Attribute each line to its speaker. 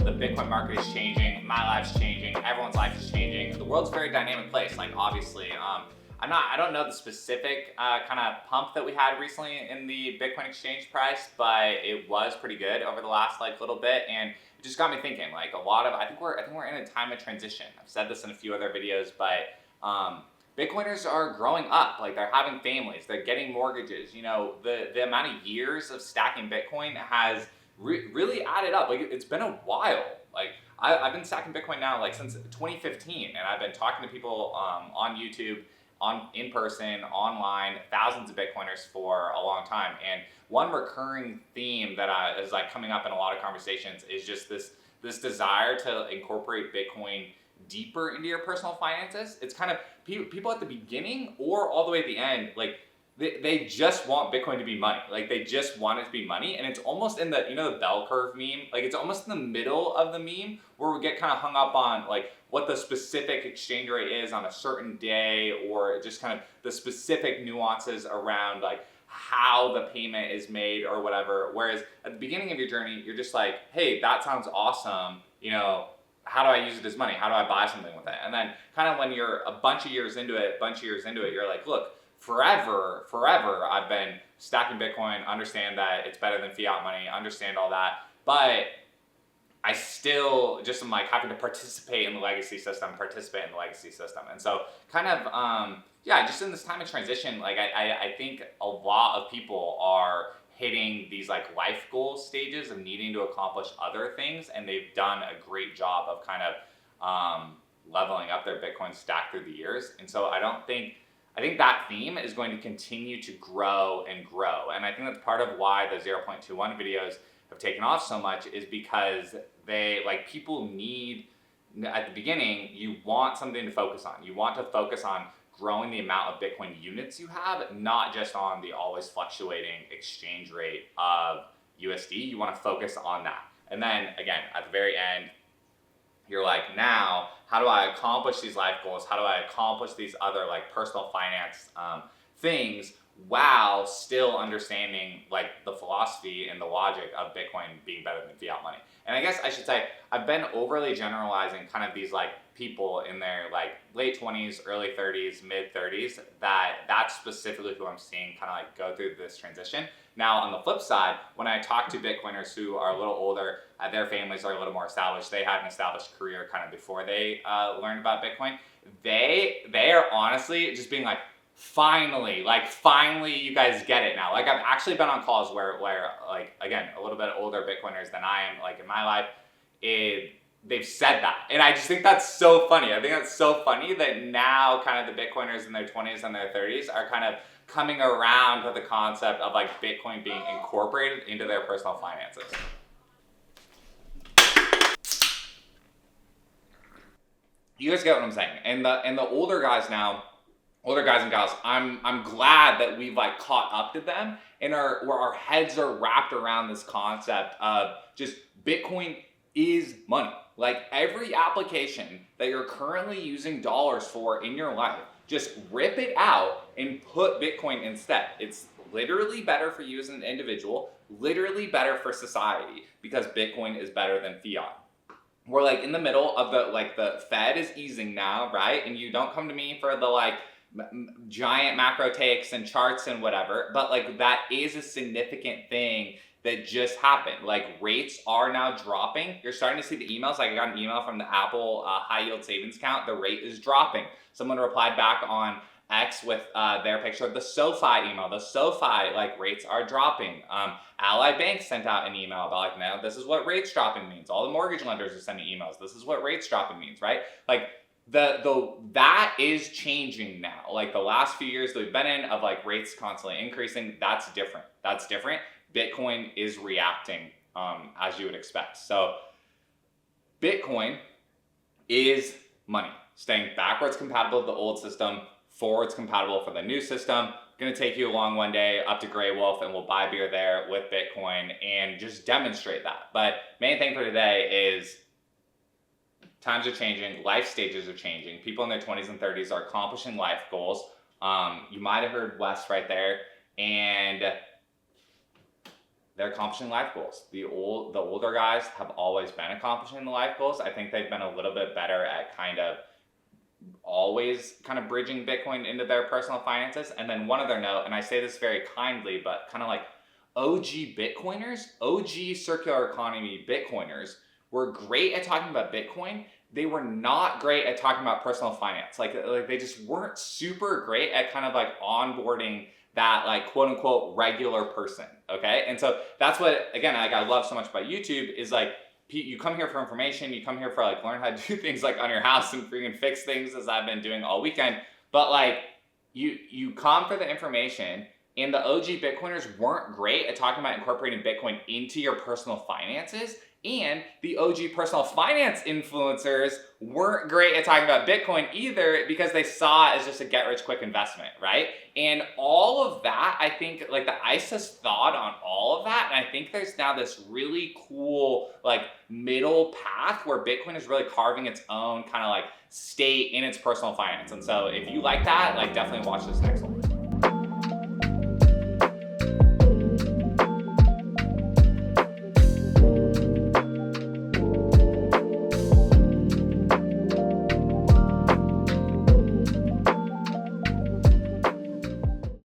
Speaker 1: the Bitcoin market is changing, my life's changing, everyone's life is changing. The world's a very dynamic place, like obviously. I don't know the specific kind of pump that we had recently in the Bitcoin exchange price, but it was pretty good over the last little bit, and it just got me thinking. I think we're in a time of transition. I've said this in a few other videos, but Bitcoiners are growing up. They're having families, they're getting mortgages. You know, the amount of years of stacking Bitcoin has really added up. It's been a while. I've been stacking Bitcoin now since 2015, and I've been talking to people on YouTube, in person, online, thousands of Bitcoiners for a long time. And one recurring theme that is coming up in a lot of conversations is just this desire to incorporate Bitcoin deeper into your personal finances. It's kind of people at the beginning or all the way at the end, they just want Bitcoin to be money. They just want it to be money. And it's almost in the bell curve meme. It's almost in the middle of the meme where we get kind of hung up on what the specific exchange rate is on a certain day, or just kind of the specific nuances around how the payment is made or whatever. Whereas at the beginning of your journey, you're just hey, that sounds awesome. You know, how do I use it as money? How do I buy something with it? And then kind of when you're a bunch of years into it, you're look, forever, I've been stacking Bitcoin, understand that it's better than fiat money, understand all that, but I still just am having to participate in the legacy system. And so kind of, just in this time of transition, I think a lot of people are hitting these life goal stages of needing to accomplish other things, and they've done a great job of kind of leveling up their Bitcoin stack through the years. And so I think that theme is going to continue to grow and grow. And I think that's part of why the 0.21 videos have taken off so much, is because people need, at the beginning, you want something to focus on. You want to focus on growing the amount of Bitcoin units you have, not just on the always fluctuating exchange rate of USD. You want to focus on that. And then again, at the very end, you're now, how do I accomplish these life goals? How do I accomplish these other personal finance things while still understanding the philosophy and the logic of Bitcoin being better than fiat money? And I guess I should say, I've been overly generalizing kind of these people in their late 20s, early 30s, mid 30s, that's specifically who I'm seeing kind of go through this transition. Now, on the flip side, when I talk to Bitcoiners who are a little older, their families are a little more established, they had an established career kind of before they learned about Bitcoin, they are honestly just being finally you guys get it now. I've actually been on calls where again, a little bit older Bitcoiners than I am, in my life, they've said that. And I just think that's so funny. I think that's so funny that now kind of the Bitcoiners in their 20s and their 30s are kind of coming around to the concept of Bitcoin being incorporated into their personal finances. You guys get what I'm saying. And the older guys now, older guys and gals, I'm glad that we've caught up to them, and where our heads are wrapped around this concept of just Bitcoin is money. Every application that you're currently using dollars for in your life, just rip it out and put Bitcoin instead. It's literally better for you as an individual, literally better for society, because Bitcoin is better than fiat. We're in the middle of the Fed is easing now, right? And you don't come to me for the giant macro takes and charts and whatever, but that is a significant thing that just happened. Rates are now dropping. You're starting to see the emails. I got an email from the Apple high yield savings account. The rate is dropping. Someone replied back on X with their picture of the SoFi email. The SoFi rates are dropping. Ally Bank sent out an email about no, this is what rates dropping means. All the mortgage lenders are sending emails. This is what rates dropping means, right? That is changing now. The last few years that we've been in of rates constantly increasing, that's different. Bitcoin is reacting as you would expect. So Bitcoin is money. Staying backwards compatible with the old system, forwards compatible for the new system. Gonna take you along one day up to Greywolf, and we'll buy beer there with Bitcoin and just demonstrate that. But main thing for today is times are changing, life stages are changing. People in their 20s and 30s are accomplishing life goals. You might have heard Wes right there. And they're accomplishing life goals. The older guys have always been accomplishing the life goals. I think they've been a little bit better at kind of always kind of bridging Bitcoin into their personal finances. And then one other note, and I say this very kindly, but kind of like OG Bitcoiners, OG circular economy Bitcoiners were great at talking about Bitcoin. They were not great at talking about personal finance. Like they just weren't super great at kind of like onboarding that like quote unquote regular person, okay? And so that's what, again, like I love so much about YouTube is like, you come here for information, you come here for like learn how to do things like on your house and freaking fix things as I've been doing all weekend. But like you come for the information, and the OG Bitcoiners weren't great at talking about incorporating Bitcoin into your personal finances. And the OG personal finance influencers weren't great at talking about Bitcoin either because they saw it as just a get rich quick investment, right? And all of that, I think like the ICE has thought on all of that. And I think there's now this really cool like middle path where Bitcoin is really carving its own kind of like state in its personal finance. And so if you like that, like definitely watch this next one.